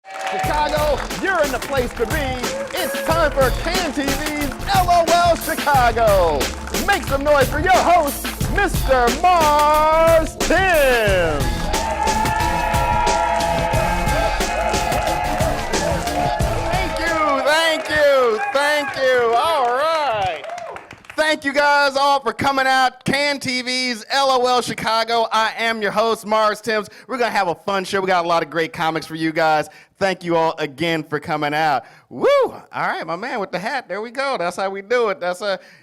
Chicago, you're in the place to be. It's time for Can TV's LOL Chicago. Make some noise for your host, Mr. Marz Tim. Thank you. All right. Thank you guys all for coming out. Can TV's LOL Chicago. I am your host, Marz Timms. We're going to have a fun show. We got a lot of great comics for you guys. Thank you all again for coming out. Woo! All right, my man with the hat. There we go. That's how we do it.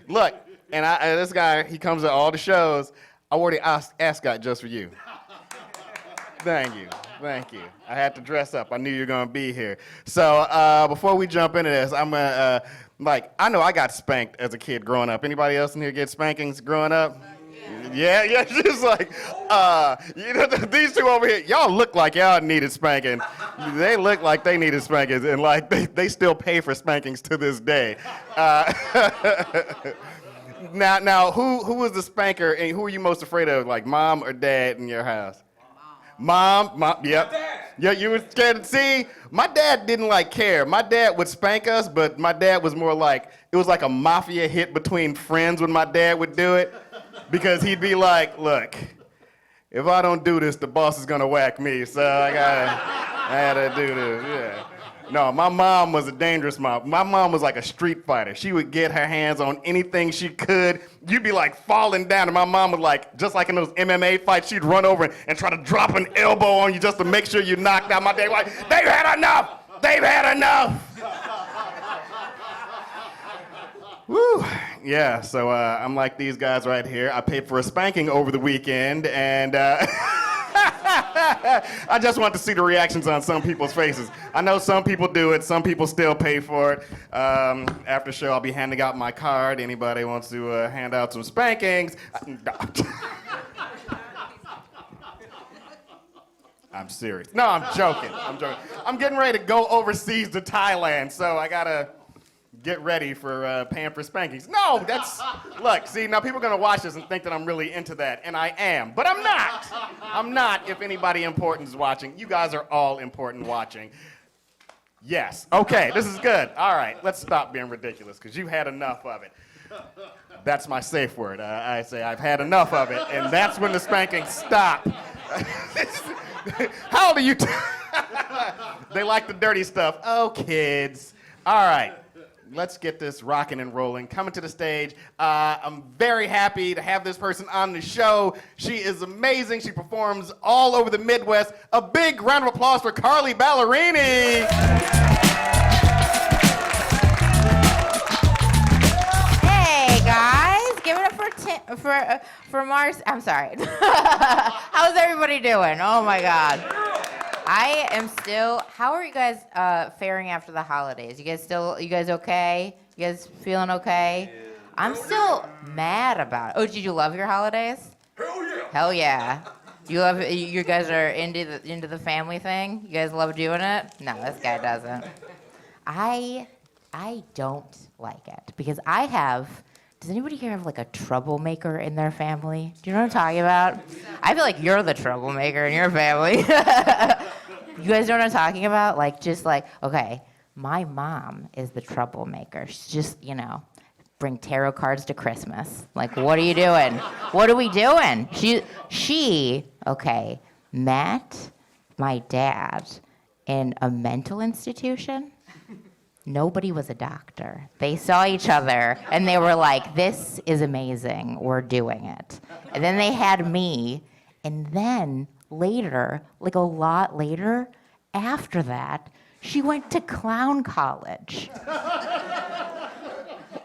Look, and this guy, he comes to all the shows. I wore the ascot just for you. Thank you. I had to dress up. I knew you were going to be here. So before we jump into this, I'm going to, I know I got spanked as a kid growing up. Anybody else in here get spankings growing up? Yeah, just like, these two over here, y'all look like y'all needed spanking. They look like they needed spankings, and like they still pay for spankings to this day. Now, who was the spanker, and who are you most afraid of, like mom or dad in your house? Mom, yep. Yeah, you were scared to see? My dad didn't care. My dad would spank us, but my dad was more like, it was like a mafia hit between friends when my dad would do it. Because he'd be like, look, if I don't do this, the boss is gonna whack me, so I had to do this, yeah. No, my mom was a dangerous mom. My mom was like a street fighter. She would get her hands on anything she could. You'd be falling down, and my mom would just like in those MMA fights, she'd run over and try to drop an elbow on you just to make sure you knocked out. My dad was like, they've had enough. Woo. Yeah, so I'm like these guys right here. I paid for a spanking over the weekend, and I just want to see the reactions on some people's faces. I know some people do it, some people still pay for it. After the show, I'll be handing out my card. Anybody wants to hand out some spankings? I'm serious. No, I'm joking. I'm getting ready to go overseas to Thailand, so I gotta get ready for paying for spankings. No, look, see, now people are gonna watch this and think that I'm really into that, and I am, but I'm not. I'm not if anybody important is watching. You guys are all important watching. Yes, okay, this is good. All right, let's stop being ridiculous, because you've had enough of it. That's my safe word. I say I've had enough of it, and that's when the spankings stop. How old are you? They like the dirty stuff. Oh, kids. All right. Let's get this rocking and rolling. Coming to the stage, I'm very happy to have this person on the show. She is amazing. She performs all over the Midwest. A big round of applause for Carly Ballerini. Hey guys, give it up for Marz. I'm sorry. How's everybody doing? Oh my God. I am still. How are you guys faring after the holidays? You guys okay? You guys feeling okay? Yeah. I'm still mad about it. Oh, did you love your holidays? Hell yeah. You guys are into the family thing? You guys love doing it? No, this guy doesn't. I don't like it because I have. Does anybody here have a troublemaker in their family? Do you know what I'm talking about? I feel like you're the troublemaker in your family. You guys know what I'm talking about? Okay, my mom is the troublemaker. She's just, bring tarot cards to Christmas. What are you doing? What are we doing? She met my dad in a mental institution. Nobody was a doctor. They saw each other and they were like, this is amazing, we're doing it. And then they had me, and then later, a lot later, after that, she went to clown college.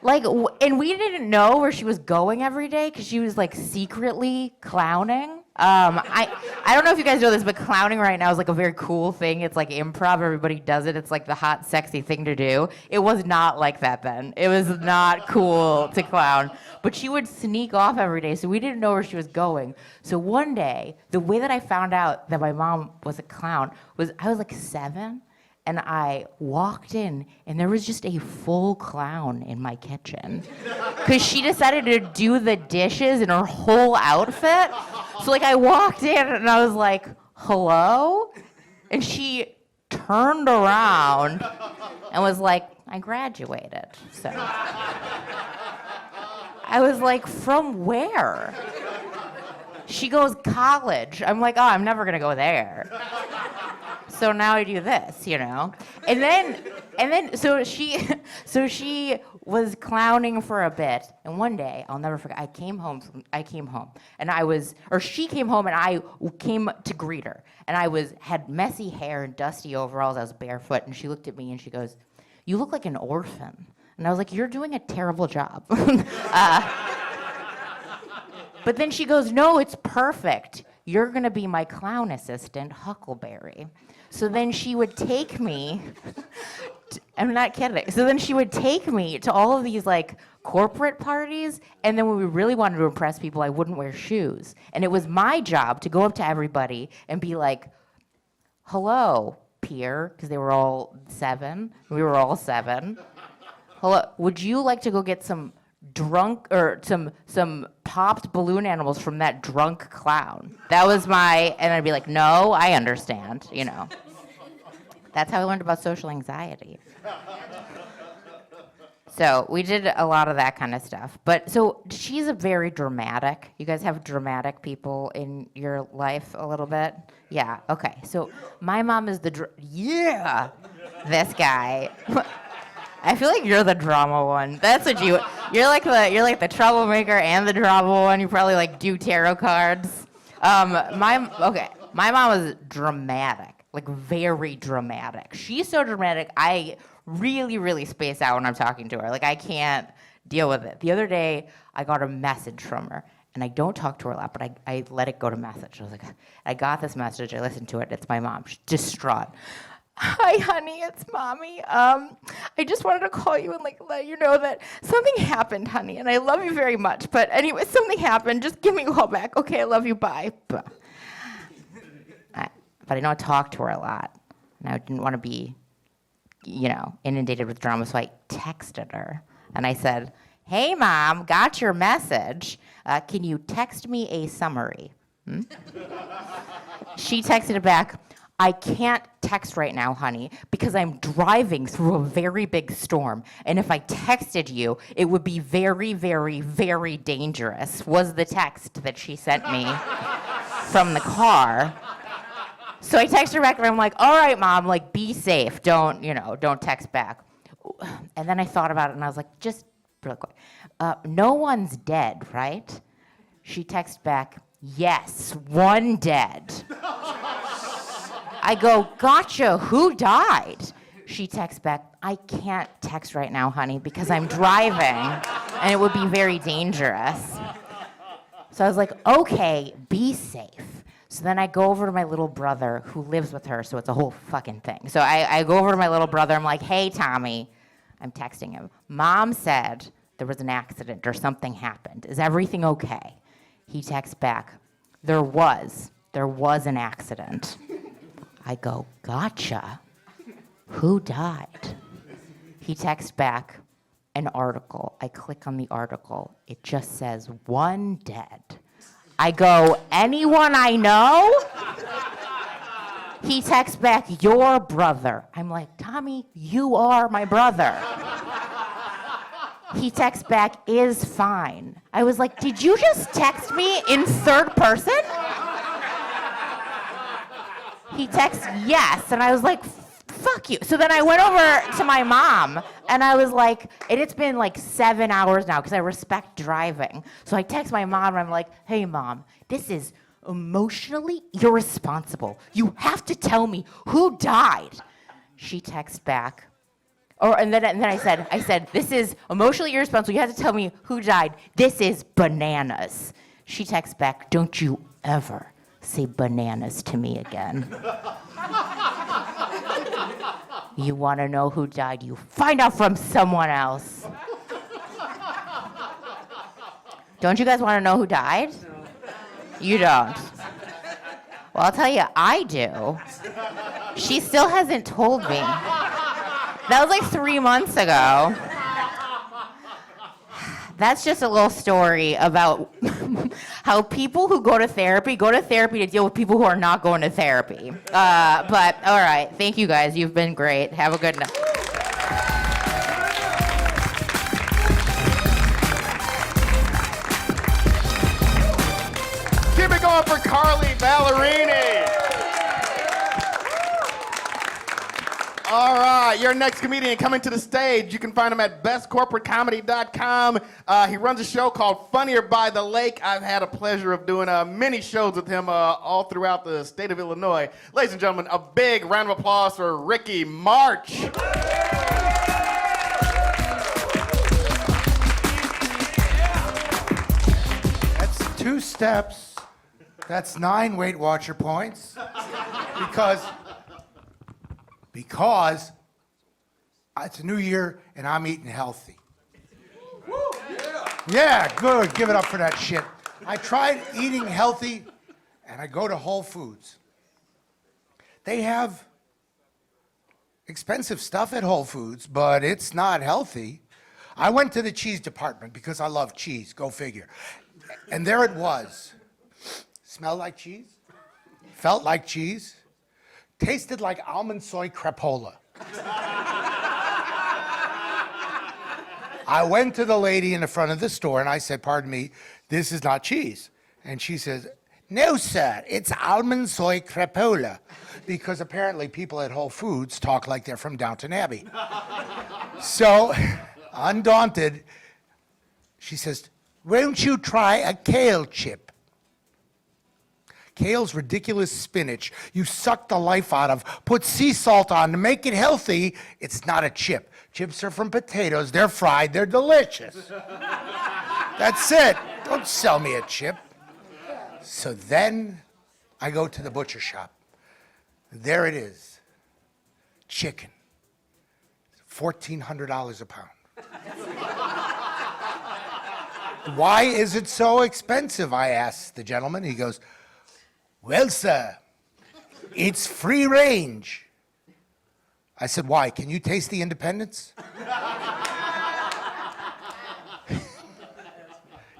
And we didn't know where she was going every day because she was secretly clowning. I don't know if you guys know this, but clowning right now is a very cool thing. It's improv. Everybody does it. It's the hot, sexy thing to do. It was not like that then. It was not cool to clown. But she would sneak off every day, so we didn't know where she was going. So one day, the way that I found out that my mom was a clown was I was 7, and I walked in, and there was just a full clown in my kitchen. Because she decided to do the dishes in her whole outfit. So I walked in, and I was like, hello? And she turned around and was like, I graduated. So I was like, from where? She goes, college. I'm like, oh, I'm never gonna go there. So now I do this, And then so she was clowning for a bit, and one day, I'll never forget, she came home and I came to greet her, and had messy hair and dusty overalls, I was barefoot, and she looked at me and she goes, you look like an orphan. And I was like, you're doing a terrible job. But then she goes, no, it's perfect. You're gonna be my clown assistant, Huckleberry. So then she would take me, I'm not kidding. So then she would take me to all of these like corporate parties, and then when we really wanted to impress people, I wouldn't wear shoes. And it was my job to go up to everybody and be like, hello, peer, because they were all 7. We were all 7. Hello, would you like to go get some some popped balloon animals from that drunk clown? That was and I'd be like, no, I understand, That's how I learned about social anxiety. So we did a lot of that kind of stuff. But so she's a very dramatic. You guys have dramatic people in your life a little bit? Yeah, okay. So my mom is this guy. I feel like you're the drama one. That's what you're like the troublemaker and the drama one. You probably like do tarot cards. My mom was dramatic, like very dramatic. She's so dramatic, I really, really space out when I'm talking to her. Like I can't deal with it. The other day, I got a message from her, and I don't talk to her a lot, but I let it go to message. I was like, I got this message, I listened to it, it's my mom. She's distraught. Hi, honey, it's mommy. I just wanted to call you and let you know that something happened, honey, and I love you very much. But anyway, something happened. Just give me a call back. Okay, I love you. Bye. But I don't talk to her a lot, and I didn't want to be, inundated with drama, so I texted her, and I said, hey, Mom, got your message. Can you text me a summary? She texted it back, I can't text right now, honey, because I'm driving through a very big storm. And if I texted you, it would be very, very, very dangerous, was the text that she sent me from the car. So I text her back and I'm like, all right, Mom, be safe. Don't text back. And then I thought about it and I was like, just real quick. No one's dead, right? She texts back, yes, one dead. I go, gotcha, who died? She texts back, I can't text right now, honey, because I'm driving, and it would be very dangerous. So I was like, okay, be safe. So then I go over to my little brother, who lives with her, so it's a whole fucking thing. So I go over to my little brother, I'm like, hey, Tommy. I'm texting him. Mom said there was an accident or something happened. Is everything okay? He texts back, there was an accident. I go, gotcha. Who died? He texts back an article. I click on the article. It just says one dead. I go, anyone I know? He texts back, your brother. I'm like, Tommy, you are my brother. He texts back, is fine. I was like, did you just text me in third person? He texts yes, and I was like, fuck you. So then I went over to my mom, and I was like, and it's been 7 hours now, because I respect driving. So I text my mom, and I'm like, hey, Mom, this is emotionally irresponsible. You have to tell me who died. She texts back, and then I said, this is emotionally irresponsible. You have to tell me who died. This is bananas. She texts back, don't you ever say bananas to me again. You want to know who died? You find out from someone else. Don't you guys want to know who died? No. You don't. Well, I'll tell you, I do. She still hasn't told me. That was 3 months ago. that's just a little story about how people who go to therapy to deal with people who are not going to therapy. But all right, thank you guys. You've been great. Have a good night. Keep it going for Carly Ballerini. All right, your next comedian coming to the stage. You can find him at bestcorporatecomedy.com. He runs a show called Funnier by the Lake. I've had a pleasure of doing many shows with him all throughout the state of Illinois. Ladies and gentlemen, a big round of applause for Ricky March. That's 2 steps. That's 9 Weight Watcher points. Because it's a new year and I'm eating healthy. Yeah, good. Give it up for that shit. I tried eating healthy and I go to Whole Foods. They have expensive stuff at Whole Foods, but it's not healthy. I went to the cheese department because I love cheese, go figure. And there it was. Smelled like cheese, felt like cheese, tasted like almond soy crapola. I went to the lady in the front of the store and I said, pardon me, this is not cheese. And she says, no, sir, it's almond soy crapola. Because apparently people at Whole Foods talk like they're from Downton Abbey. So, undaunted, she says, won't you try a kale chip? Kale's ridiculous spinach you suck the life out of, put sea salt on to make it healthy. It's not a chip. Chips are from potatoes. They're fried. They're delicious. That's it. Don't sell me a chip. So then I go to the butcher shop. There it is. Chicken. $1,400 a pound. Why is it so expensive? I asked the gentleman. He goes, well, sir, it's free range. I said, why? Can you taste the independence?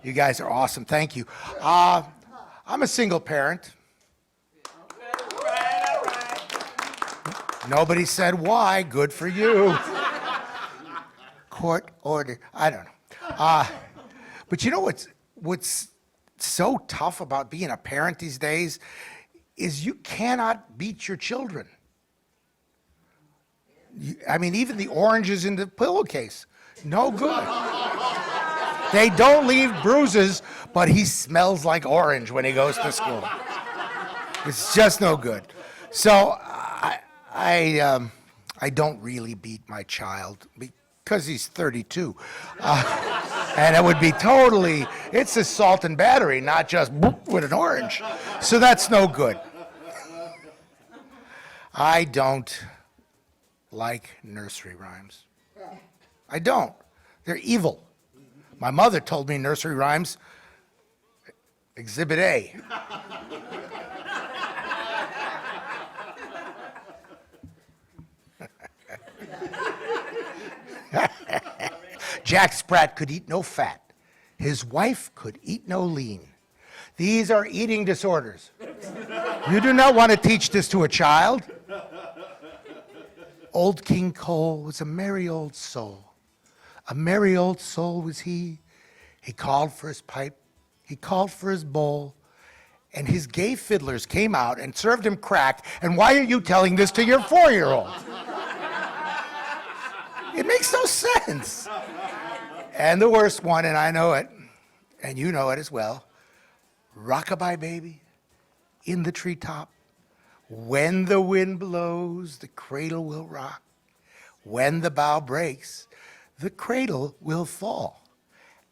You guys are awesome. Thank you. I'm a single parent. Nobody said why. Good for you. Court order. I don't know. But you know what's so tough about being a parent these days is you cannot beat your children. I mean, even the oranges in the pillowcase, no good. They don't leave bruises, but he smells like orange when he goes to school. It's just no good. So I don't really beat my child because he's 32. And it would be totally, it's assault and battery, not just with an orange. So that's no good. I don't like nursery rhymes. I don't. They're evil. My mother told me nursery rhymes, Exhibit A. Jack Sprat could eat no fat. His wife could eat no lean. These are eating disorders. You do not want to teach this to a child. Old King Cole was a merry old soul. A merry old soul was he. He called for his pipe. He called for his bowl. And his gay fiddlers came out and served him crack. And why are you telling this to your 4-year-old? It makes no sense. And the worst one, and I know it, and you know it as well, rockabye baby in the treetop. When the wind blows, the cradle will rock. When the bough breaks, the cradle will fall.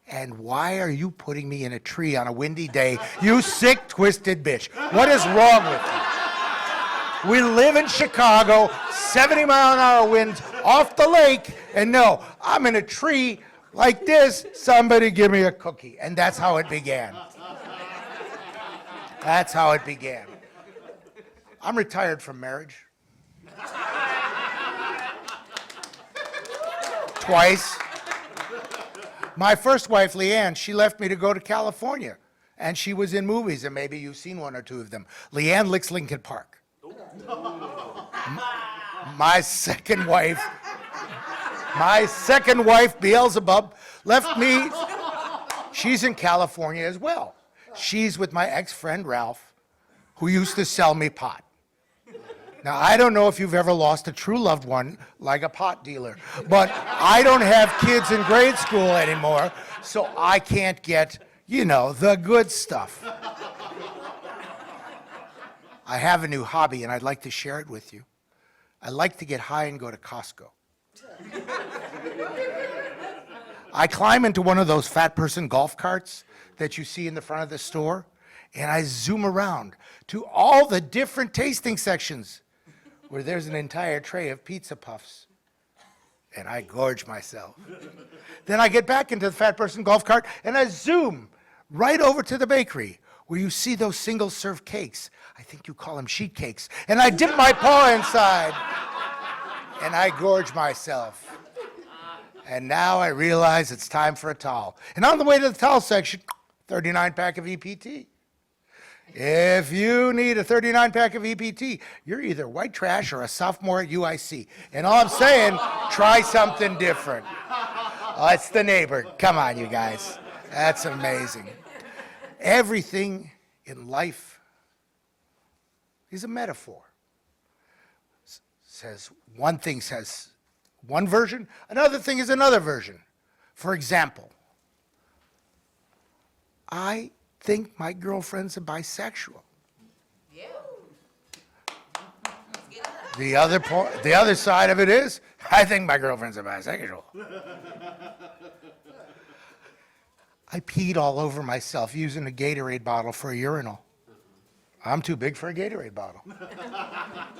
And why are you putting me in a tree on a windy day, you sick, twisted bitch? What is wrong with you? We live in Chicago, 70-mile-an-hour winds off the lake, and no, I'm in a tree like this, somebody give me a cookie. And that's how it began. That's how it began. I'm retired from marriage. Twice. My first wife, Leanne, she left me to go to California. And she was in movies, and maybe you've seen one or two of them. Leanne Licks Lincoln Park. My second wife, Beelzebub, left me. She's in California as well. She's with my ex-friend, Ralph, who used to sell me pot. Now, I don't know if you've ever lost a true loved one like a pot dealer, but I don't have kids in grade school anymore, so I can't get, the good stuff. I have a new hobby, and I'd like to share it with you. I like to get high and go to Costco. I climb into one of those fat person golf carts that you see in the front of the store, and I zoom around to all the different tasting sections where there's an entire tray of pizza puffs, and I gorge myself. Then I get back into the fat person golf cart, and I zoom right over to the bakery where you see those single-serve cakes. I think you call them sheet cakes. And I dip my paw inside, and I gorge myself. And now I realize it's time for a towel. And on the way to the towel section, 39-pack of EPT. If you need a 39-pack of EPT, you're either white trash or a sophomore at UIC. And all I'm saying, try something different. Oh, it's the neighbor. Come on, you guys. That's amazing. Everything in life is a metaphor. One thing says one version, another thing is another version. For example, I think my girlfriend's a bisexual. Yeah. The other side of it is, I think my girlfriend's a bisexual. I peed all over myself using a Gatorade bottle for a urinal. I'm too big for a Gatorade bottle.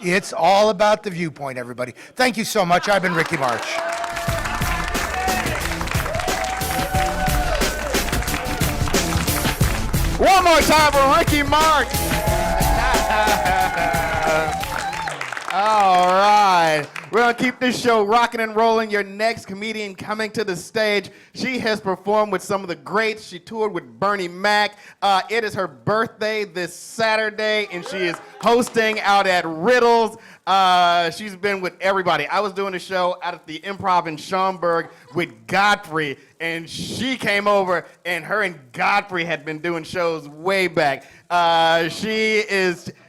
It's all about the viewpoint, everybody. Thank you so much. I've been Ricky March. One more time for Ricky March. All right. We're going to keep this show rocking and rolling. Your next comedian coming to the stage. She has performed with some of the greats. She toured with Bernie Mac. It is her birthday this Saturday, and she is hosting out at Riddles. She's been with everybody. I was doing a show out at the Improv in Schaumburg with Godfrey, and she came over, and her and Godfrey had been doing shows way back.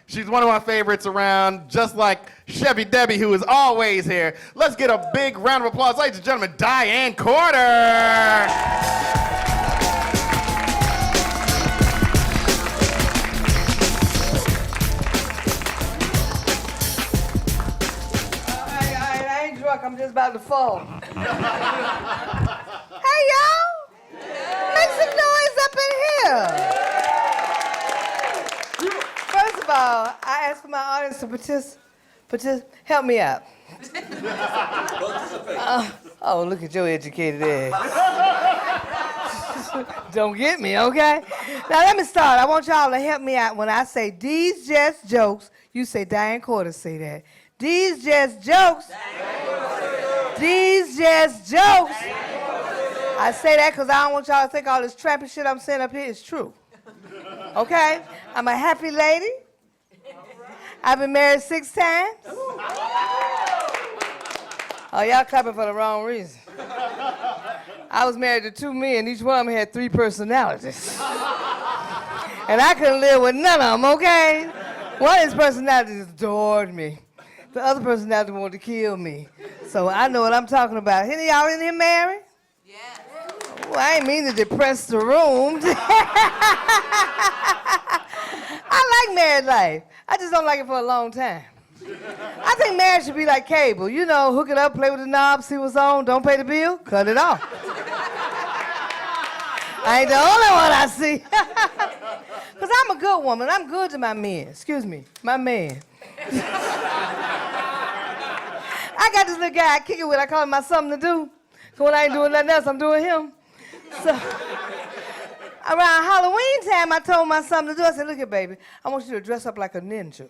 She's one of my favorites around, just like Chevy Debbie, who is always here. Let's get a big round of applause, ladies and gentlemen, Diane Corder. I ain't drunk, I'm just about to fall. Hey, y'all. Make some noise up in here. First of all, I ask for my audience to help me out. Oh, look at your educated ass. Don't get me, okay? Now, let me start. I want y'all to help me out. When I say these just jokes, you say Diane Corder say that. These just jokes. These just jokes. I say that because I don't want y'all to think all this trappy shit I'm saying up here is true. Okay? I'm a happy lady. I've been married 6 times. Oh, y'all clapping for the wrong reason. I was married to 2 men. Each one of them had 3 personalities. And I couldn't live with none of them, okay? One of his personalities adored me. The other personality wanted to kill me. So I know what I'm talking about. Any of y'all in here married? Yeah. Well, I ain't mean to depress the room. I like married life. I just don't like it for a long time. I think marriage should be like cable. You know, hook it up, play with the knob, see what's on, don't pay the bill, cut it off. I ain't the only one I see. Because I'm a good woman. I'm good to my men. Excuse me, my man. I got this little guy I kick it with. I call him my something to do. So when I ain't doing nothing else, I'm doing him. So around Halloween time, I told my something to do. I said, look here, baby, I want you to dress up like a ninja.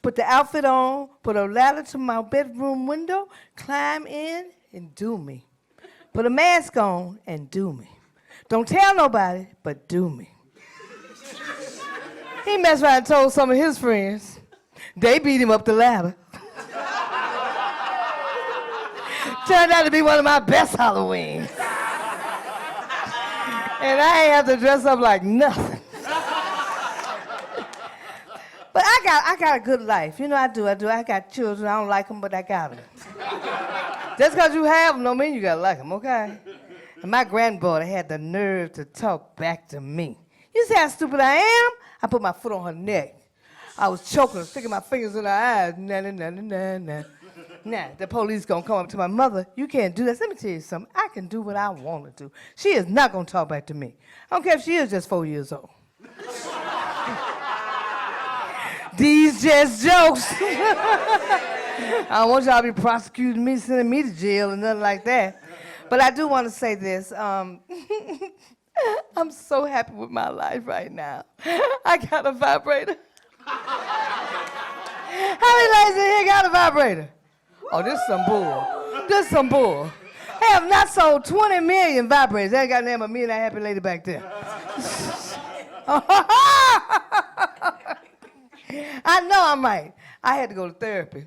Put the outfit on, put a ladder to my bedroom window, climb in, and do me. Put a mask on and do me. Don't tell nobody, but do me. He messed around and told some of his friends. They beat him up the ladder. Turned out to be one of my best Halloweens. And I ain't have to dress up like nothing. But I got a good life. You know I do. I got children. I don't like them, but I got them. Just because you have them don't mean you got to like them, okay? And my granddaughter had the nerve to talk back to me. You see how stupid I am? I put my foot on her neck. I was choking, sticking my fingers in her eyes. Nah. Now, the police gonna come up to my mother. You can't do this. Let me tell you something. I can do what I want to do. She is not gonna talk back to me. I don't care if she is just 4 years old. These just jokes. I don't want y'all to be prosecuting me, sending me to jail, and nothing like that. But I do want to say this. I'm so happy with my life right now. I got a vibrator. How many ladies in here got a vibrator? Oh, this some bull. This some bull. They have not sold 20 million vibrators. They ain't got name of me and that happy lady back there. I know I'm right. I had to go to therapy.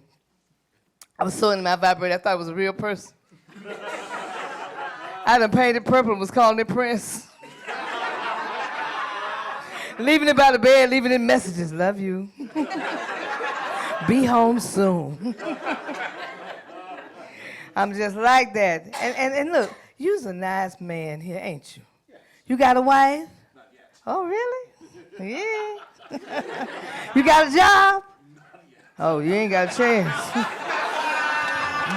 I was so into my vibrator, I thought it was a real person. I done painted purple and was calling it Prince. Leaving it by the bed, leaving it messages. Love you. Be home soon. I'm just like that. And look, you's a nice man here, ain't you? You got a wife? Not yet. Oh, really? Yeah. You got a job? Oh, you ain't got a chance.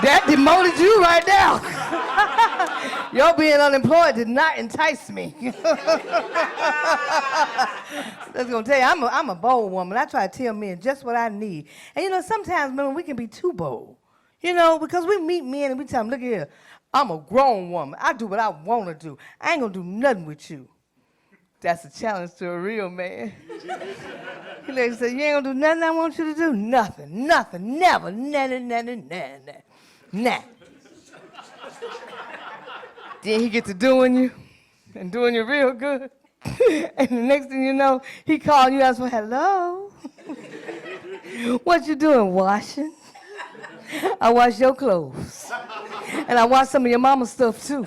That demoted you right now. Your being unemployed did not entice me. That's gonna tell you, I'm a bold woman. I try to tell men just what I need. And you know, sometimes, man, we can be too bold. You know, because we meet men and we tell them, look here, I'm a grown woman. I do what I want to do. I ain't gonna do nothing with you. That's a challenge to a real man. He like say, you ain't gonna do nothing I want you to do? Nothing, never, nah. Then he get to doing you and doing you real good. And the next thing you know, he calling you out for hello. What you doing, washing? I wash your clothes. And I wash some of your mama's stuff too.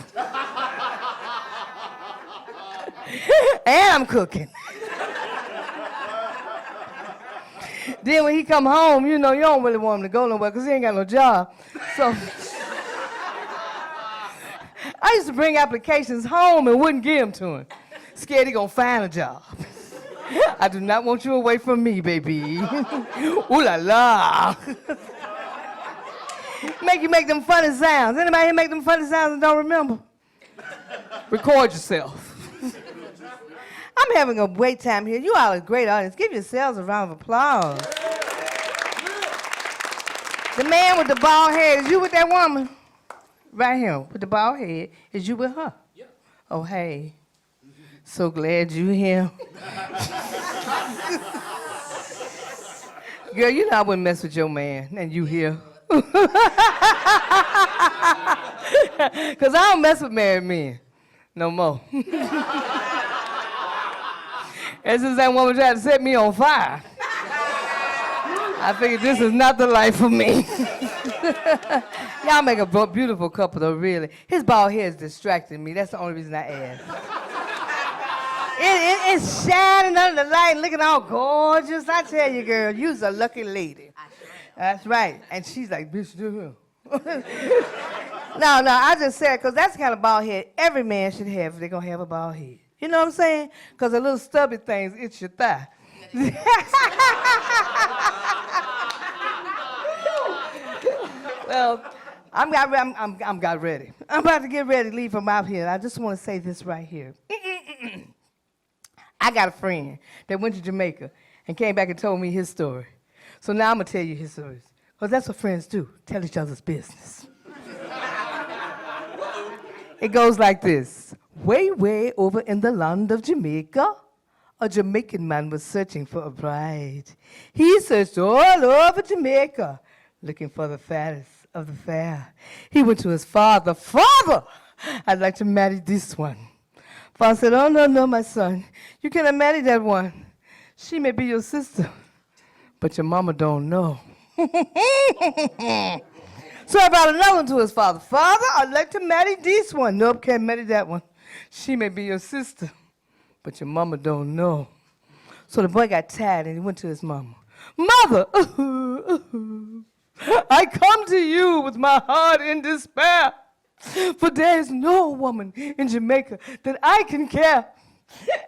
And I'm cooking. Then when he come home, you know, you don't really want him to go nowhere because he ain't got no job. So I used to bring applications home and wouldn't give them to him. Scared he gonna find a job. I do not want you away from me, baby. Ooh la la. Make them funny sounds. Anybody here make them funny sounds and don't remember? Record yourself. I'm having a great time here. You all are a great audience. Give yourselves a round of applause. The man with the bald head, is you with that woman? Right here, with the bald head, is you with her? Yeah. Oh, hey. So glad you here. Girl, you know I wouldn't mess with your man, and you here. Because I don't mess with married men no more. As soon as that woman tried to set me on fire, I figured this is not the life for me. Y'all make a beautiful couple, though, really. His bald head is distracting me. That's the only reason I asked. It's shining under the light, looking all gorgeous. I tell you, girl, you's a lucky lady. That's right. And she's like, bitch, do him. No, I just said, because that's the kind of bald head every man should have if they're going to have a bald head. You know what I'm saying? Because the little stubby things itch your thigh. Well, I'm got ready. I'm about to get ready to leave from out here. I just want to say this right here. I got a friend that went to Jamaica and came back and told me his story. So now I'm going to tell you his stories. Because that's what friends do, tell each other's business. It goes like this. Way over in the land of Jamaica, a Jamaican man was searching for a bride. He searched all over Jamaica, looking for the fairest of the fair. He went to his father. Father, I'd like to marry this one. Father said, oh, no, no, my son. You cannot marry that one. She may be your sister, but your mama don't know. So I brought another one to his father. Father, I'd like to marry this one. Nope, can't marry that one. She may be your sister, but your mama don't know. So the boy got tired and he went to his mama. Mother, I come to you with my heart in despair, for there is no woman in Jamaica that I can care.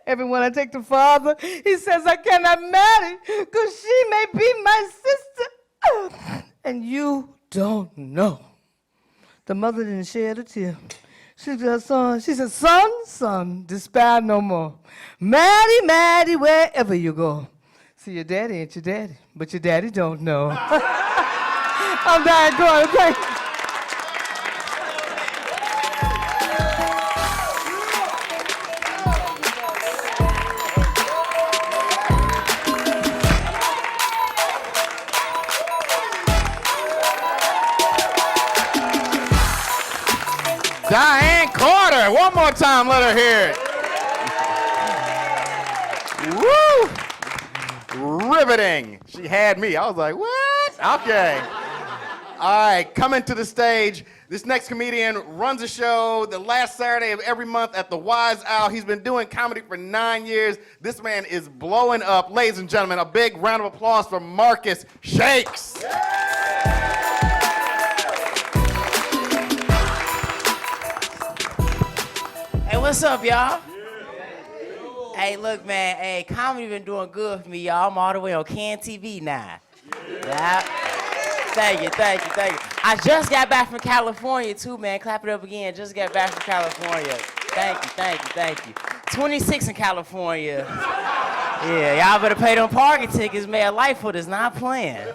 Everyone I take to father, he says I cannot marry because she may be my sister. And you don't know. The mother didn't shed a tear. She looked at her son. She said, son, despair no more. Maddie, wherever you go. See, your daddy ain't your daddy, but your daddy don't know. I'm Diane going. Thank you. Diane Carter, one more time, let her hear it. Woo! Riveting. She had me. I was like, what? Okay. All right, coming to the stage, this next comedian runs a show the last Saturday of every month at the Wise Owl. He's been doing comedy for 9 years. This man is blowing up. Ladies and gentlemen, a big round of applause for Marcus Shakes. Hey, what's up, y'all? Hey, look, man. Hey, comedy been doing good for me, y'all. I'm all the way on Can TV now. Yeah. Thank you. I just got back from California, too, man. Clap it up again. Just got back from California. Thank you. 26 in California. Yeah, y'all better pay them parking tickets, man. Lightfoot is not playing.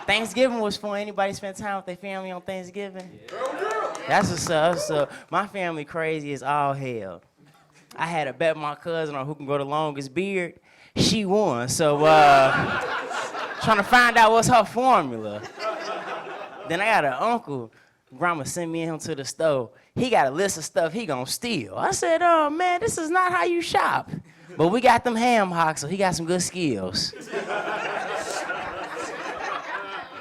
Thanksgiving was fun. Anybody spend time with their family on Thanksgiving? That's what's up. So my family crazy as all hell. I had to bet my cousin on who can grow the longest beard. She won. So trying to find out what's her formula. Then I got an uncle. Grandma sent me and him to the store. He got a list of stuff he gonna steal. I said, oh man, this is not how you shop. But we got them ham hocks, so he got some good skills.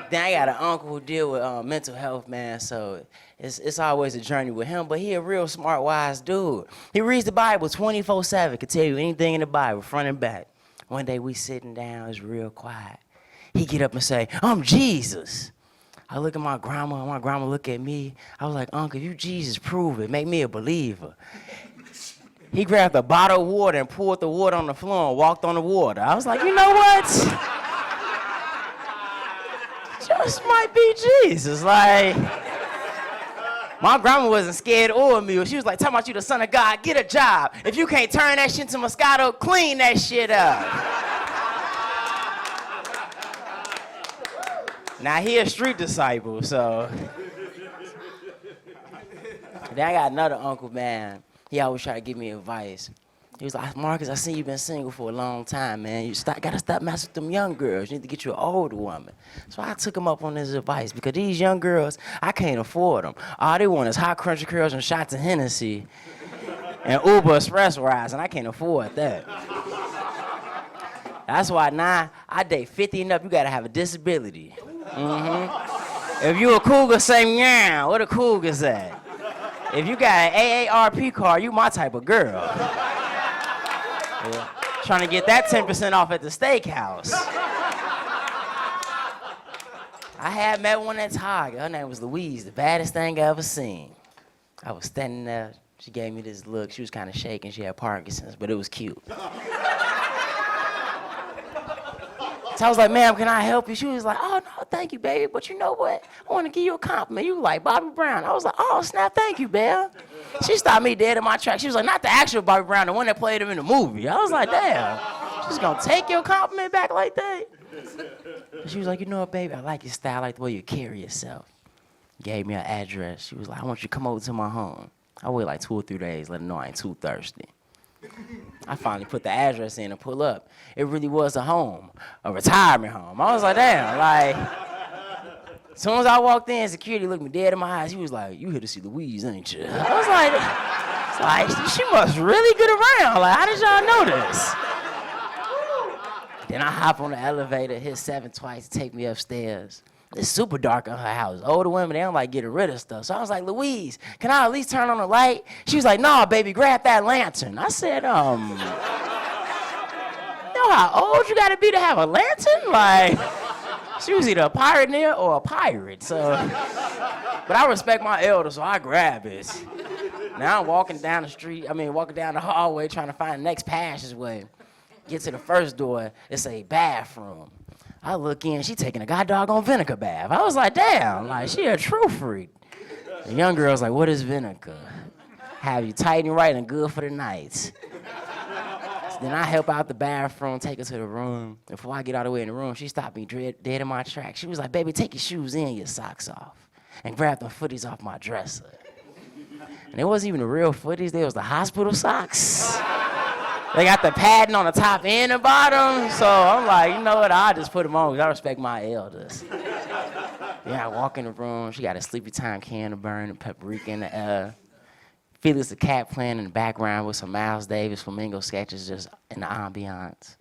Then I got an uncle who deal with mental health, man, so it's always a journey with him, but he a real smart, wise dude. He reads the Bible 24/7, can tell you anything in the Bible, front and back. One day we sitting down, it's real quiet. He get up and say, I'm Jesus. I look at my grandma look at me. I was like, Uncle, you Jesus, prove it, make me a believer. He grabbed a bottle of water and poured the water on the floor and walked on the water. I was like, you know what? Just might be Jesus. Like, my grandma wasn't scared or me. She was like, talking about you the son of God, get a job. If you can't turn that shit into Moscato, clean that shit up. Now he a street disciple, so. Then I got another uncle, man. He always try to give me advice. He was like, Marcus, I seen you been single for a long time, man. You gotta stop messing with them young girls. You need to get you an older woman. So I took him up on his advice because these young girls, I can't afford them. All they want is hot crunchy curls and shots of Hennessy and Uber Express rides, and I can't afford that. That's why now I date 50 and up, you gotta have a disability. If you a cougar, say meow. What a cougar's at? If you got an AARP card, you my type of girl. Yeah. Trying to get that 10% off at the steakhouse. I had met one at Target. Her name was Louise, the baddest thing I ever seen. I was standing there. She gave me this look. She was kind of shaking. She had Parkinson's, but it was cute. So I was like, ma'am, can I help you? She was like, oh, no, thank you, baby. But you know what? I want to give you a compliment. You were like Bobby Brown. I was like, oh, snap, thank you, babe. She stopped me dead in my tracks. She was like, not the actual Bobby Brown, the one that played him in the movie. I was like, damn. She's going to take your compliment back like that? She was like, you know what, baby? I like your style. I like the way you carry yourself. Gave me her address. She was like, I want you to come over to my home. I wait like 2 or 3 days, let her know I ain't too thirsty. I finally put the address in and pull up. It really was a home, a retirement home. I was like, damn, like, As soon as I walked in, security looked me dead in my eyes. He was like, "You here to see Louise, ain't you?" I was like, she must really get around. Like, how did y'all know this? Then I hop on the elevator, hit 7 twice, take me upstairs. It's super dark in her house. Older women, they don't like getting rid of stuff. So I was like, "Louise, can I at least turn on the light?" She was like, "No, baby, grab that lantern." I said, you know how old you gotta be to have a lantern? Like, she was either a pioneer or a pirate, so. But I respect my elders, so I grab it. Now I'm walking down the hallway trying to find the next passageway. Get to the first door, it's a bathroom. I look in, she taking a goddamn vinegar bath. I was like, damn, like she a true freak. The young girl's like, "What is vinegar?" "Have you tight and right and good for the night." So then I help out the bathroom, take her to the room. Before I get all the way in the room, she stopped me dead in my tracks. She was like, "Baby, take your shoes and your socks off and grab the footies off my dresser." And it wasn't even the real footies, they was the hospital socks. They got the padding on the top and the bottom. So I'm like, you know what, I'll just put them on because I respect my elders. Yeah, I walk in the room, she got a Sleepy Time can to burn and paprika in the air. Felix the cat playing in the background with some Miles Davis flamingo sketches just in the ambiance.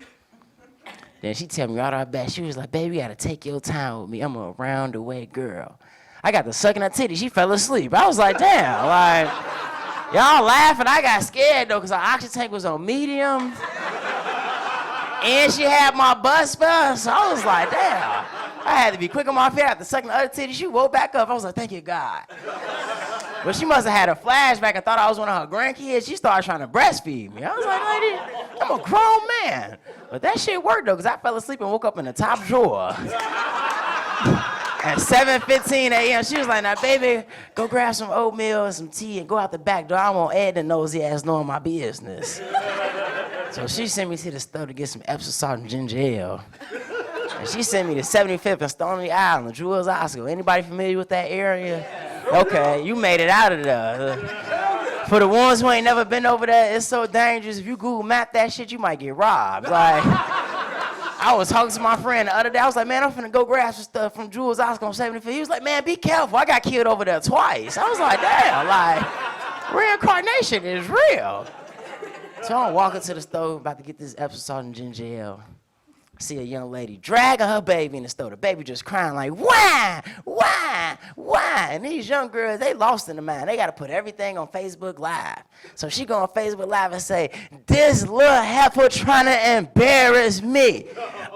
Then she tell me right off the bat, she was like, "Baby, you gotta take your time with me. I'm a round the way girl." I got to sucking her titty, she fell asleep. I was like, damn, like, y'all laughing. I got scared though, because her oxygen tank was on medium. And she had my butt spell, so I was like, damn. I had to be quick on my feet after sucking the other titty. She woke back up. I was like, thank you, God. But she must have had a flashback and thought I was one of her grandkids. She started trying to breastfeed me. I was like, lady, I'm a grown man. But that shit worked though, because I fell asleep and woke up in the top drawer. At 7:15 a.m., she was like, "Now, baby, go grab some oatmeal and some tea and go out the back door. I won't Ed the nosy ass knowing my business." So she sent me to the store to get some Epsom salt and ginger ale. And she sent me to 75th and Stony Island, Jewel's Oscar. Anybody familiar with that area? Okay, you made it out of there. For the ones who ain't never been over there, it's so dangerous. If you Google map that shit, you might get robbed. Like, I was talking to my friend the other day. I was like, "Man, I'm finna go grab some stuff from Jewel's Oscar on 75th. He was like, "Man, be careful. I got killed over there twice." I was like, damn, like, reincarnation is real. So I'm walking to the store, about to get this Epsom salt and ginger ale. I see a young lady dragging her baby in the store. The baby just crying like, "Why? Why? Why?" And these young girls, they lost in the mind. They got to put everything on Facebook Live. So she go on Facebook Live and say, "This little heifer trying to embarrass me.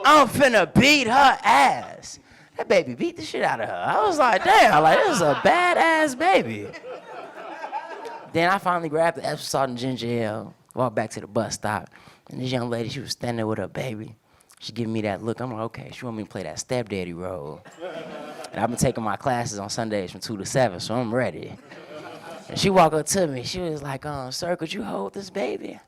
I'm finna beat her ass." That baby beat the shit out of her. I was like, damn, like, this is a badass baby. Then I finally grabbed the Epsom salt and ginger ale, walked back to the bus stop. And this young lady, she was standing there with her baby. She giving me that look. I'm like, okay, she want me to play that stepdaddy role. And I've been taking my classes on Sundays from 2 to 7, so I'm ready. And she walked up to me. She was like, "Sir, could you hold this baby?"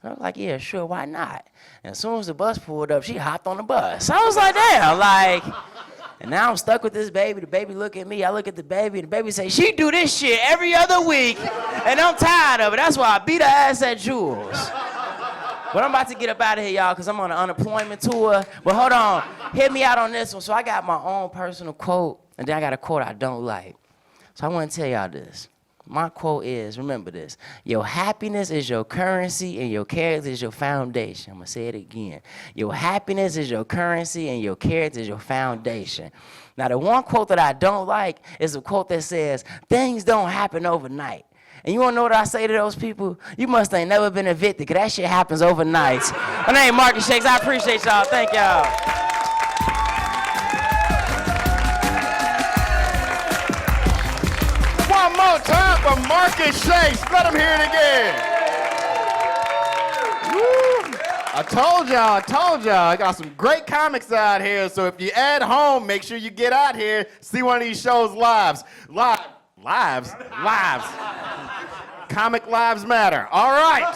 I was like, "Yeah, sure, why not?" And as soon as the bus pulled up, she hopped on the bus. I was like, damn, like, and now I'm stuck with this baby. The baby look at me, I look at the baby, and the baby say, "She do this shit every other week, and I'm tired of it. That's why I beat her ass at Jules." But I'm about to get up out of here, y'all, because I'm on an unemployment tour. But hold on, hit me out on this one. So I got my own personal quote, and then I got a quote I don't like. So I want to tell y'all this. My quote is, remember this: your happiness is your currency and your character is your foundation. I'm going to say it again. Your happiness is your currency and your character is your foundation. Now, the one quote that I don't like is a quote that says, "Things don't happen overnight." And you wanna know what I say to those people? You must ain't never been evicted, because that shit happens overnight. My name is Marcus Shakes. I appreciate y'all. Thank y'all. One more time for Marcus Shakes. Let him hear it again. Woo. I told y'all, I got some great comics out here. So if you're at home, make sure you get out here, see one of these shows live. Lives. Comic Lives Matter. All right.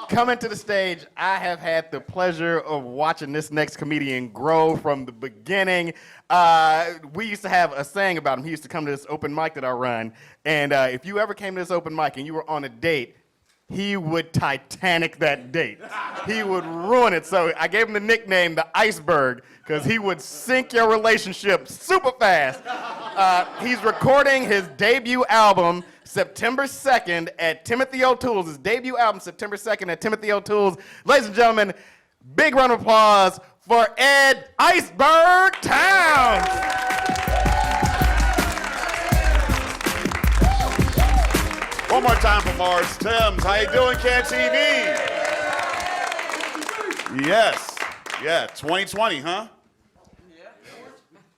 Coming to the stage, I have had the pleasure of watching this next comedian grow from the beginning. We used to have a saying about him. He used to come to this open mic that I run. And if you ever came to this open mic and you were on a date, he would Titanic that date. He would ruin it. So I gave him the nickname, the iceberg, because he would sink your relationship super fast. He's recording his debut album September 2nd at Timothy O'Toole's. His debut album, September 2nd at Timothy O'Toole's. Ladies and gentlemen, big round of applause for Ed Iceberg Towns. One more time for Marz. Timms, how you doing, Can TV? Yes. Yeah, 2020, huh?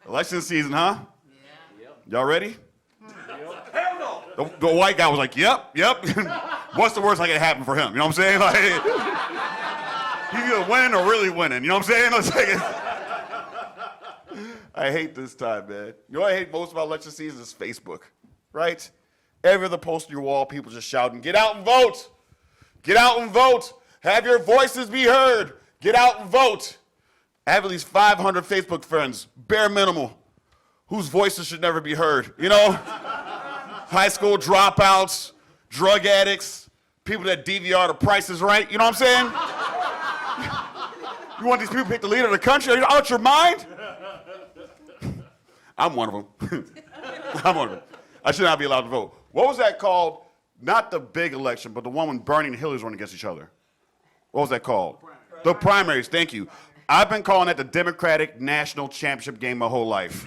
Election season, huh? Y'all ready? The white guy was like, yep. What's the worst that could happen for him? You know what I'm saying? Like, he's either winning or really winning. You know what I'm saying? I hate this time, man. You know what I hate most about election season is Facebook, right? Every other post on your wall, people just shouting, get out and vote. Get out and vote. Have your voices be heard. Get out and vote. I have at least 500 Facebook friends, bare minimal, whose voices should never be heard, you know? High school dropouts, drug addicts, people that DVR The Price is Right, you know what I'm saying? You want these people to pick the leader of the country? Are you out your mind? I'm one of them. I'm one of them. I should not be allowed to vote. What was that called? Not the big election, but the one when Bernie and Hillary running against each other. What was that called? The primaries, thank you. I've been calling that the Democratic National Championship game my whole life.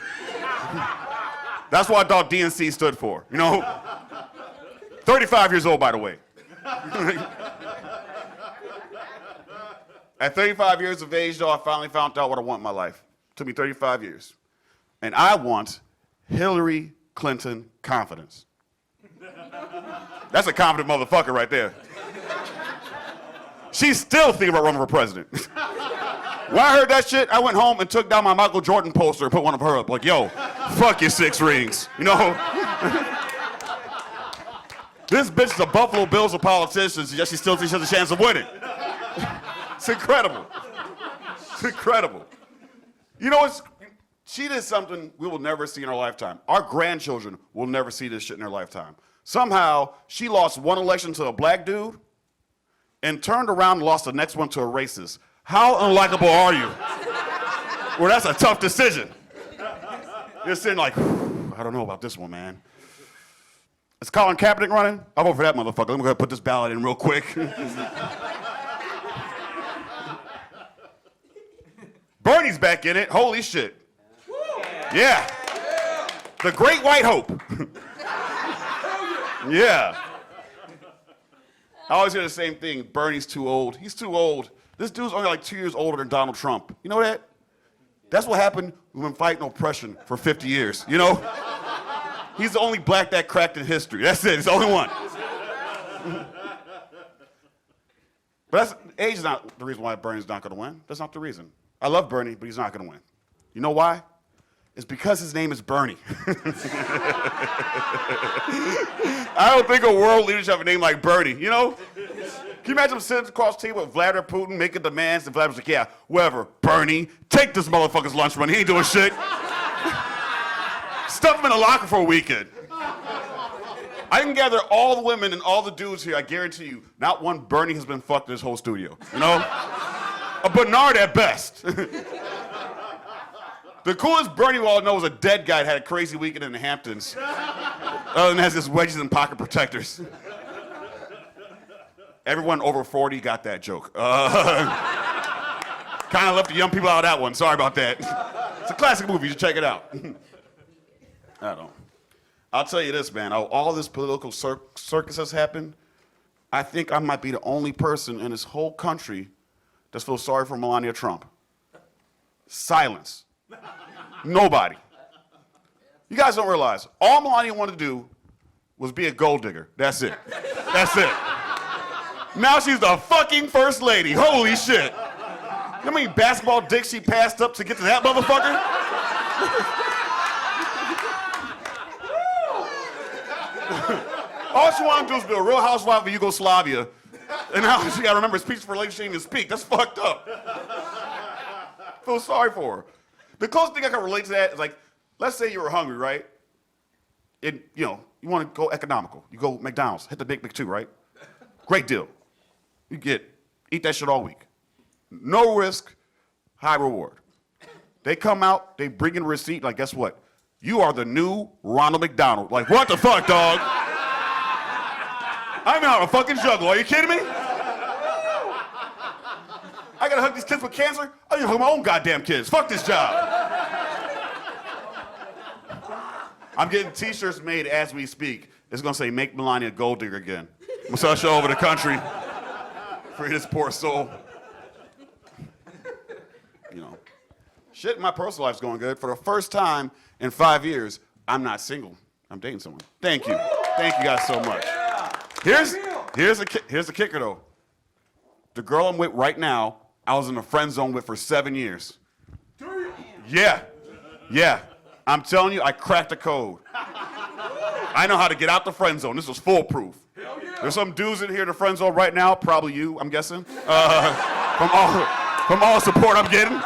That's what I thought DNC stood for, you know? 35 years old, by the way. At 35 years of age, though, I finally found out what I want in my life. It took me 35 years. And I want Hillary Clinton confidence. That's a confident motherfucker right there. She's still thinking about running for president. When I heard that shit, I went home and took down my Michael Jordan poster and put one of her up. Like, yo, fuck your 6 rings. You know? This bitch is a Buffalo Bills of politicians, yet she still thinks she has a chance of winning. It's incredible. It's incredible. You know, she did something we will never see in our lifetime. Our grandchildren will never see this shit in their lifetime. Somehow, she lost one election to a black dude and turned around and lost the next one to a racist. How unlikable are you? Well, that's a tough decision. You're sitting like, I don't know about this one, man. Is Colin Kaepernick running? I'll vote for that motherfucker. Let me go ahead and put this ballot in real quick. Bernie's back in it. Holy shit. Yeah. The Great White Hope. Yeah. I always hear the same thing. Bernie's too old. He's too old. This dude's only like 2 years older than Donald Trump. You know that? That's what happened when we've been fighting oppression for 50 years, you know? He's the only black that cracked in history. That's it. He's the only one. But age is not the reason why Bernie's not going to win. That's not the reason. I love Bernie, but he's not going to win. You know why? It's because his name is Bernie. I don't think a world leader should have a name like Bernie, you know? Can you imagine him sitting across the table with Vladimir Putin making demands, and Vladimir's like, yeah, whatever, Bernie, take this motherfucker's lunch money. He ain't doing shit. Stuff him in a locker for a weekend. I can gather all the women and all the dudes here, I guarantee you, not one Bernie has been fucked in this whole studio, you know? A Bernard at best. The coolest Bernie we all know is a dead guy that had a crazy weekend in the Hamptons. And has his wedges and pocket protectors. Everyone over 40 got that joke. Kind of left the young people out of that one. Sorry about that. It's a classic movie. You should check it out. I don't know. I'll tell you this, man. All this political circus has happened. I think I might be the only person in this whole country that feels sorry for Melania Trump. Silence. Nobody. You guys don't realize, all Melania wanted to do was be a gold digger. That's it. That's it. Now she's the fucking first lady. Holy shit. You know how many basketball dicks she passed up to get to that motherfucker? All she wanted to do was be a real housewife of Yugoslavia. And now she gotta remember speech for lady she didn't even speak. That's fucked up. Feel sorry for her. The closest thing I can relate to that is like, let's say you were hungry, right? And you know, you want to go economical. You go McDonald's, hit the Big Mac too, right? Great deal. Eat that shit all week. No risk, high reward. They come out, they bring in a receipt, like, guess what? You are the new Ronald McDonald. Like, what the fuck, dog? I'm out of fucking juggle. Are you kidding me? I gotta hug these kids with cancer? I gotta hug my own goddamn kids. Fuck this job. I'm getting t-shirts made as we speak. It's gonna say, make Melania a gold digger again. I'm gonna sell a show over the country. Free this poor soul. You know, shit in my personal life's going good. For the first time in 5 years, I'm not single. I'm dating someone. Thank you. Thank you guys so much. Here's the kicker though. The girl I'm with right now, I was in the friend zone with for 7 years. Yeah. I'm telling you, I cracked the code. I know how to get out the friend zone. This was foolproof. There's some dudes in here in the friend zone right now, probably you, I'm guessing. From all the support I'm getting.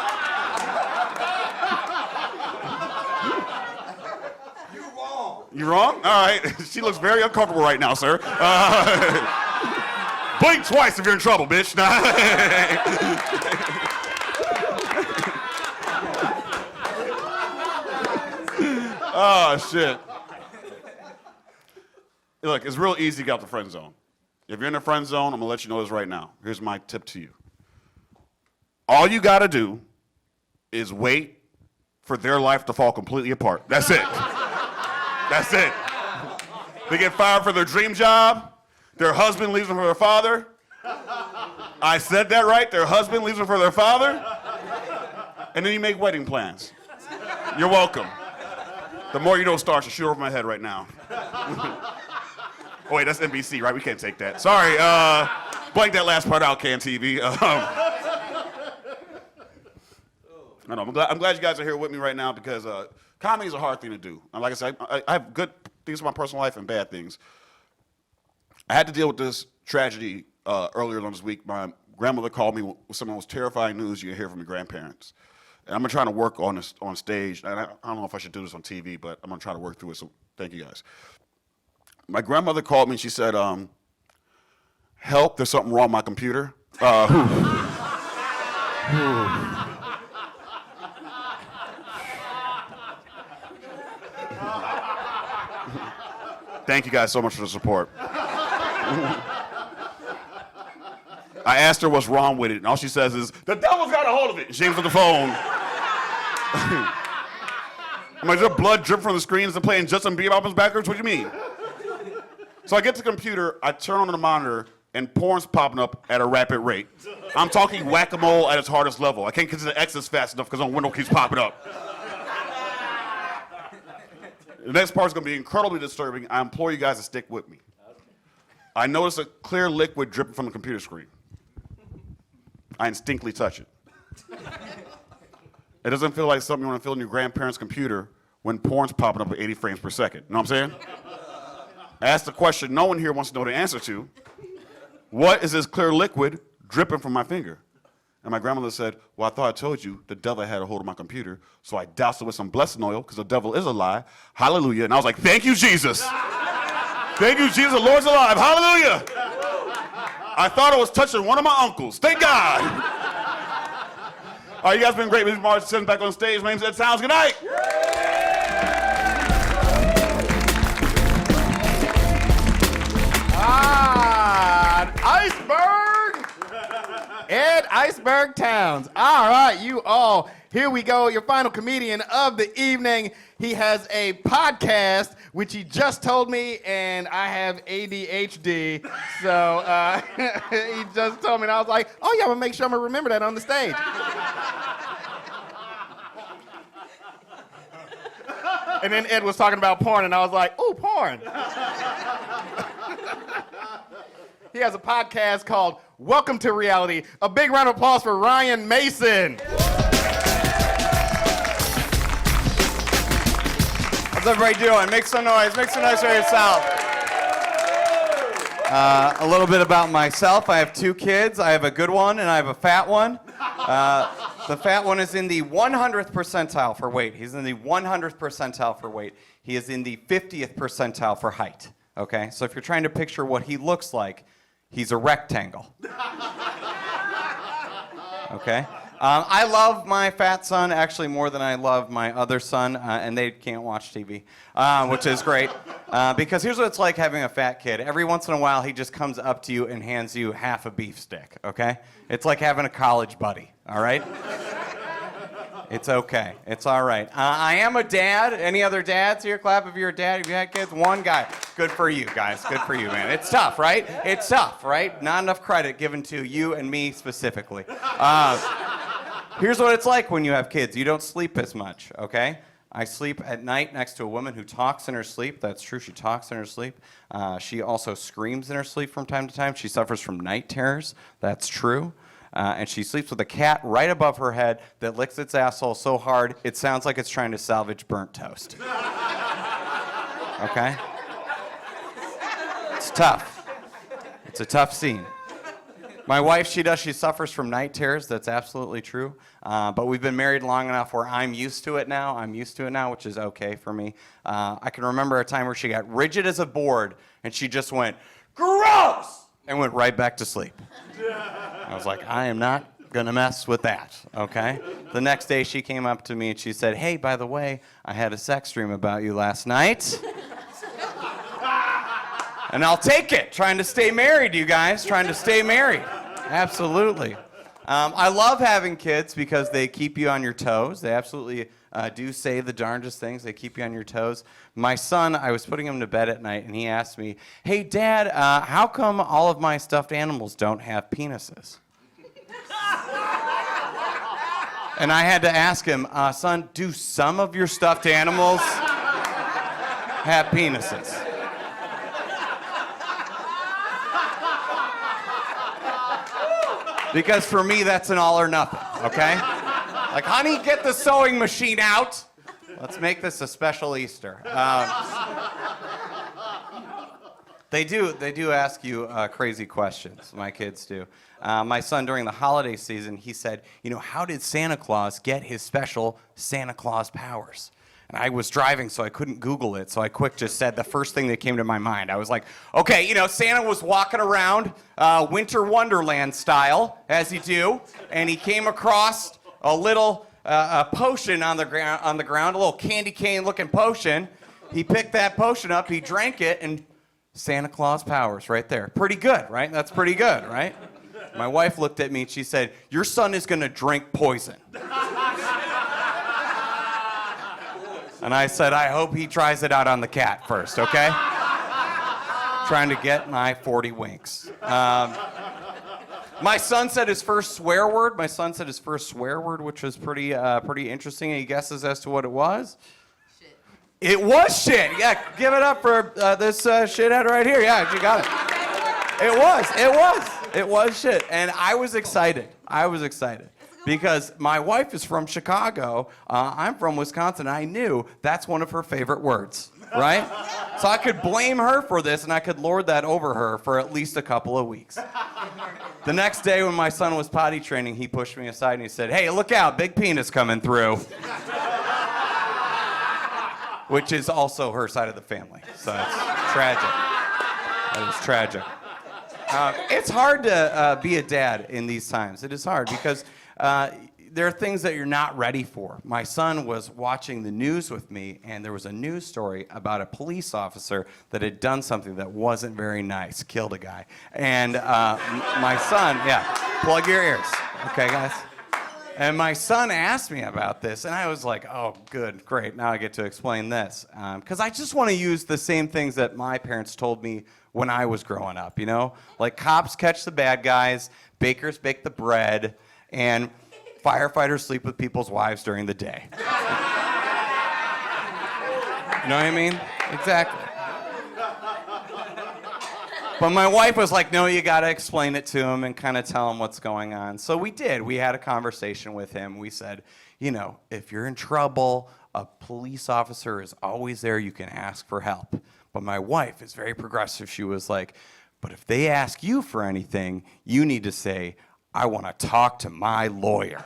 You wrong? All right. She looks very uncomfortable right now, sir. Blink twice if you're in trouble, bitch. Oh, shit. Look, it's real easy to get out the friend zone. If you're in the friend zone, I'm going to let you know this right now. Here's my tip to you. All you got to do is wait for their life to fall completely apart. That's it. That's it. They get fired for their dream job. Their husband leaves them for their father. I said that right. Their husband leaves them for their father. And then you make wedding plans. You're welcome. The more you know starts to shoot over my head right now. Oh, wait, that's NBC, right? We can't take that. Sorry. Blank that last part out, Can TV. I know. I'm glad you guys are here with me right now because comedy is a hard thing to do. And like I said, I have good things in my personal life and bad things. I had to deal with this tragedy earlier on this week. My grandmother called me with some of the most terrifying news you hear from your grandparents. And I'm trying to work on this on stage. And I don't know if I should do this on TV, but I'm going to try to work through it. So thank you guys. My grandmother called me and she said, help, there's something wrong with my computer. Thank you guys so much for the support. I asked her what's wrong with it, and all she says is, the devil's got a hold of it. She hangs up the phone. I'm like, is there blood dripping from the screens and playing Justin Bieber albums backwards? What do you mean? So I get to the computer, I turn on the monitor, and porn's popping up at a rapid rate. I'm talking whack-a-mole at its hardest level. I can't get to the X's fast enough because the window keeps popping up. The next part is going to be incredibly disturbing. I implore you guys to stick with me. I notice a clear liquid dripping from the computer screen. I instinctively touch it. It doesn't feel like something you want to feel in your grandparents' computer when porn's popping up at 80 frames per second. You know what I'm saying? I asked the question no one here wants to know the answer to. What is this clear liquid dripping from my finger? And my grandmother said, well, I thought I told you the devil had a hold of my computer, so I doused it with some blessing oil because the devil is a lie. Hallelujah. And I was like, thank you, Jesus. Thank you, Jesus. The Lord's alive. Hallelujah. I thought I was touching one of my uncles. Thank God. All right, you guys been great. This is Marz sitting back on stage. My name's Ed Sounds. Good night. Iceberg! Ed Iceberg Towns. All right, you all. Here we go. Your final comedian of the evening. He has a podcast, which he just told me, and I have ADHD. So he just told me, and I was like, oh, yeah, I'm going to make sure I'm going to remember that on the stage. And then Ed was talking about porn, and I was like, ooh, porn. He has a podcast called Welcome to Reality. A big round of applause for Ryan Mason. How's everybody doing? Make some noise. Make some noise for yourself. A little bit about myself. I have 2 kids. I have a good one and I have a fat one. The fat one is in the 100th percentile for weight. He's in the 100th percentile for weight. He is in the 50th percentile for height. Okay? So if you're trying to picture what he looks like, He's a rectangle. Okay? I love my fat son actually more than I love my other son, and they can't watch TV, which is great. Because here's what it's like having a fat kid. Every once in a while, he just comes up to you and hands you half a beef stick, okay? It's like having a college buddy, all right? It's okay. It's all right. I am a dad. Any other dads here? Clap if you're a dad. Have you had kids? One guy. Good for you, guys. Good for you, man. It's tough, right? It's tough, right? Not enough credit given to you and me specifically. Here's what it's like when you have kids. You don't sleep as much, okay? I sleep at night next to a woman who talks in her sleep. That's true. She talks in her sleep. She also screams in her sleep from time to time. She suffers from night terrors. That's true. And she sleeps with a cat right above her head that licks its asshole so hard it sounds like it's trying to salvage burnt toast. Okay? It's tough. It's a tough scene. My wife, she suffers from night terrors. That's absolutely true. But we've been married long enough where I'm used to it now. Which is okay for me. I can remember a time where she got rigid as a board and she just went, gross! And went right back to sleep. I was like, I am not gonna mess with that, okay? The next day she came up to me and she said, hey, by the way, I had a sex dream about you last night. And I'll take it. Trying to stay married, you guys. Trying to stay married. Absolutely. I love having kids because they keep you on your toes. They absolutely do say the darndest things. They keep you on your toes. My son, I was putting him to bed at night, and he asked me, hey, Dad, how come all of my stuffed animals don't have penises? And I had to ask him, son, do some of your stuffed animals have penises? Because for me, that's an all or nothing, okay? Like, honey, get the sewing machine out. Let's make this a special Easter. They do ask you crazy questions, my kids do. My son, during the holiday season, he said, how did Santa Claus get his special Santa Claus powers? And I was driving, so I couldn't Google it, so I quick just said the first thing that came to my mind. I was like, okay, Santa was walking around Winter Wonderland style, as you do, and he came across a little potion on the ground, a little candy cane-looking potion. He picked that potion up, he drank it, and Santa Claus powers right there. Pretty good, right? That's pretty good, right? My wife looked at me, and she said, your son is going to drink poison. And I said, I hope he tries it out on the cat first, okay? Trying to get my 40 winks. My son said his first swear word. Which was pretty interesting. Any guesses as to what it was? Shit. It was shit. Yeah, give it up for this shithead right here. Yeah, you got it. It was shit. And I was excited. Because my wife is from Chicago, I'm from Wisconsin, and I knew that's one of her favorite words, right? So I could blame her for this, and I could lord that over her for at least a couple of weeks. The next day when my son was potty training, he pushed me aside and he said, hey, look out, big penis coming through. Which is also her side of the family, so it's tragic. That is tragic. It's hard to be a dad in these times. It is hard because there are things that you're not ready for. My son was watching the news with me, and there was a news story about a police officer that had done something that wasn't very nice, killed a guy. And my son, plug your ears, okay, guys? And my son asked me about this, and I was like, oh, good, great, now I get to explain this. Because I just want to use the same things that my parents told me when I was growing up, Like cops catch the bad guys, bakers bake the bread, and firefighters sleep with people's wives during the day. You know what I mean? Exactly. But my wife was like, no, you gotta explain it to him and kind of tell him what's going on. So we did. We had a conversation with him. We said, if you're in trouble, a police officer is always there. You can ask for help. But my wife is very progressive. She was like, but if they ask you for anything, you need to say, I want to talk to my lawyer.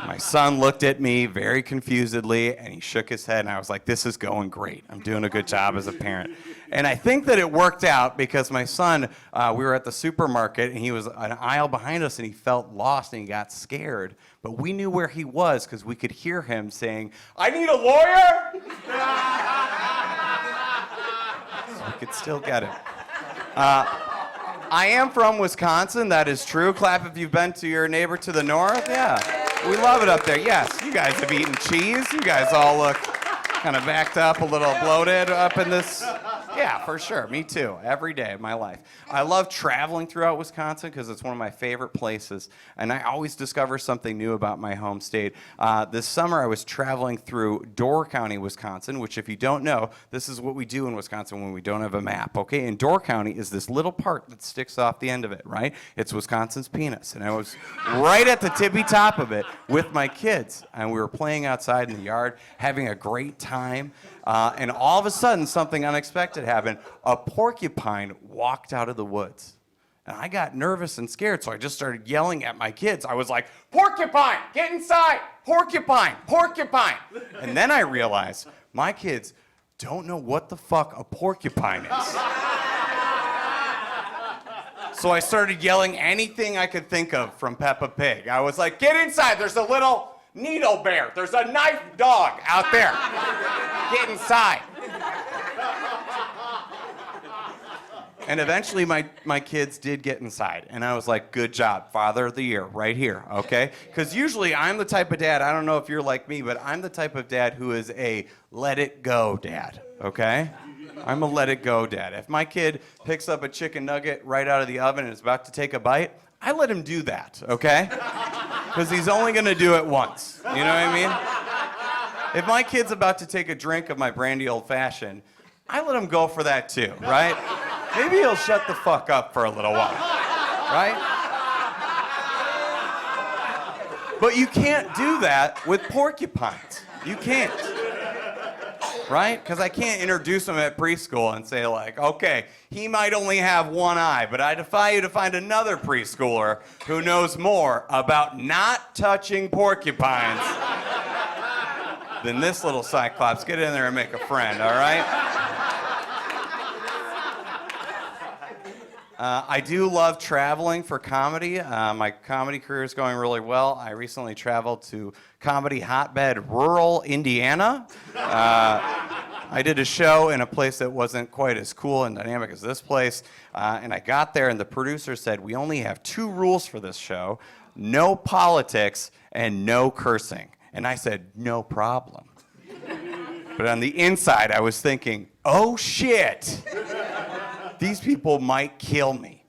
My son looked at me very confusedly, and he shook his head, and I was like, this is going great. I'm doing a good job as a parent. And I think that it worked out because my son, we were at the supermarket, and he was an aisle behind us, and he felt lost, and he got scared. But we knew where he was because we could hear him saying, I need a lawyer! So we could still get him. I am from Wisconsin, that is true. Clap if you've been to your neighbor to the north. Yeah, we love it up there. Yes, you guys have eaten cheese. You guys all look kind of backed up, a little bloated up in this. Yeah, for sure. Me too. Every day of my life. I love traveling throughout Wisconsin because it's one of my favorite places, and I always discover something new about my home state. This summer, I was traveling through Door County, Wisconsin, which, if you don't know, this is what we do in Wisconsin when we don't have a map, okay? And Door County is this little part that sticks off the end of it, right? It's Wisconsin's penis, and I was right at the tippy top of it with my kids, and we were playing outside in the yard, having a great time. And all of a sudden, something unexpected happened. A porcupine walked out of the woods. And I got nervous and scared, so I just started yelling at my kids. I was like, porcupine, get inside! Porcupine, porcupine! And then I realized my kids don't know what the fuck a porcupine is. So I started yelling anything I could think of from Peppa Pig. I was like, get inside, there's a little needle bear. There's a knife dog out there. Get inside. And eventually my kids did get inside. And I was like, good job, Father of the Year, right here, okay? Because usually I'm the type of dad, I don't know if you're like me, but I'm the type of dad who is a let it go dad, okay? I'm a let it go dad. If my kid picks up a chicken nugget right out of the oven and is about to take a bite, I let him do that, okay? Because he's only going to do it once. You know what I mean? If my kid's about to take a drink of my brandy old fashioned, I let him go for that too, right? Maybe he'll shut the fuck up for a little while, right? But you can't do that with porcupines. You can't. Right? Because I can't introduce him at preschool and say, like, okay, he might only have one eye, but I defy you to find another preschooler who knows more about not touching porcupines than this little cyclops. Get in there and make a friend, all right? I do love traveling for comedy. My comedy career is going really well. I recently traveled to comedy hotbed rural Indiana. I did a show in a place that wasn't quite as cool and dynamic as this place. And I got there and the producer said, we only have 2 rules for this show: no politics and no cursing. And I said, no problem. But on the inside, I was thinking, oh shit. These people might kill me.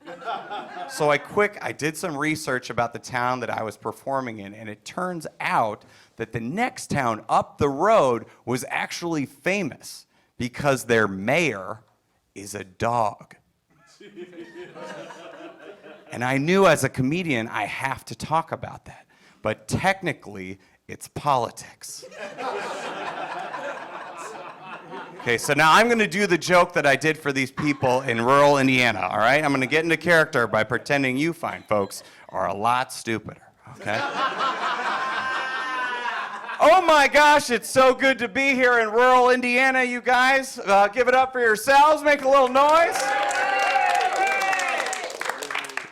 So I did some research about the town that I was performing in, and it turns out that the next town up the road was actually famous because their mayor is a dog. And I knew as a comedian I have to talk about that, but technically it's politics. Okay, so now I'm going to do the joke that I did for these people in rural Indiana, all right? I'm going to get into character by pretending you fine folks are a lot stupider, okay? Oh my gosh, it's so good to be here in rural Indiana, you guys. Give it up for yourselves, make a little noise.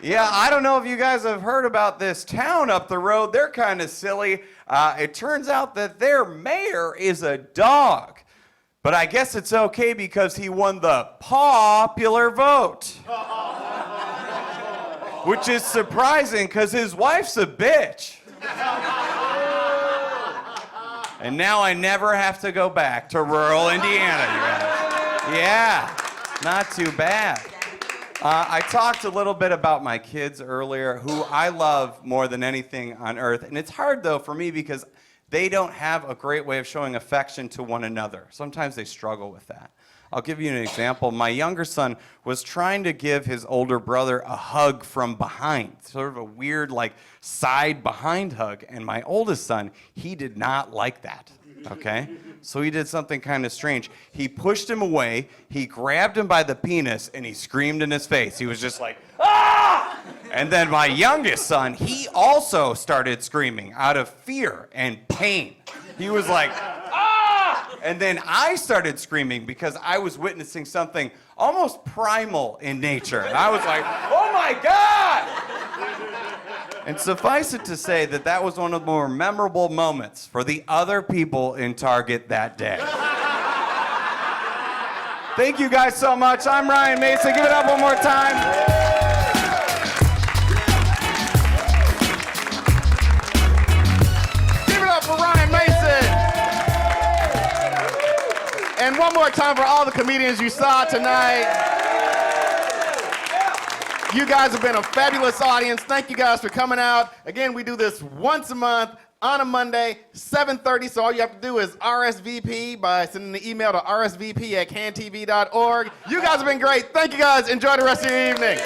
Yeah, I don't know if you guys have heard about this town up the road. They're kind of silly. It turns out that their mayor is a dog. But I guess it's okay because he won the popular vote. Which is surprising because his wife's a bitch. And now I never have to go back to rural Indiana, you guys. Yeah, not too bad. I talked a little bit about my kids earlier, who I love more than anything on earth. And it's hard, though, for me because they don't have a great way of showing affection to one another. Sometimes they struggle with that. I'll give you an example. My younger son was trying to give his older brother a hug from behind, sort of a weird, like, side behind hug. And my oldest son, he did not like that, okay? So he did something kind of strange. He pushed him away, he grabbed him by the penis, and he screamed in his face. He was just like, ah! And then my youngest son, he also started screaming out of fear and pain. He was like, ah! And then I started screaming because I was witnessing something almost primal in nature. And I was like, oh my God! And suffice it to say that that was one of the more memorable moments for the other people in Target that day. Thank you guys so much. I'm Ryan Mason. Give it up one more time. Give it up for Ryan Mason. And one more time for all the comedians you saw tonight. You guys have been a fabulous audience. Thank you guys for coming out. Again, we do this once a month on a Monday, 7:30. So all you have to do is RSVP by sending an email to rsvp@cantv.org. You guys have been great. Thank you guys. Enjoy the rest of your evening.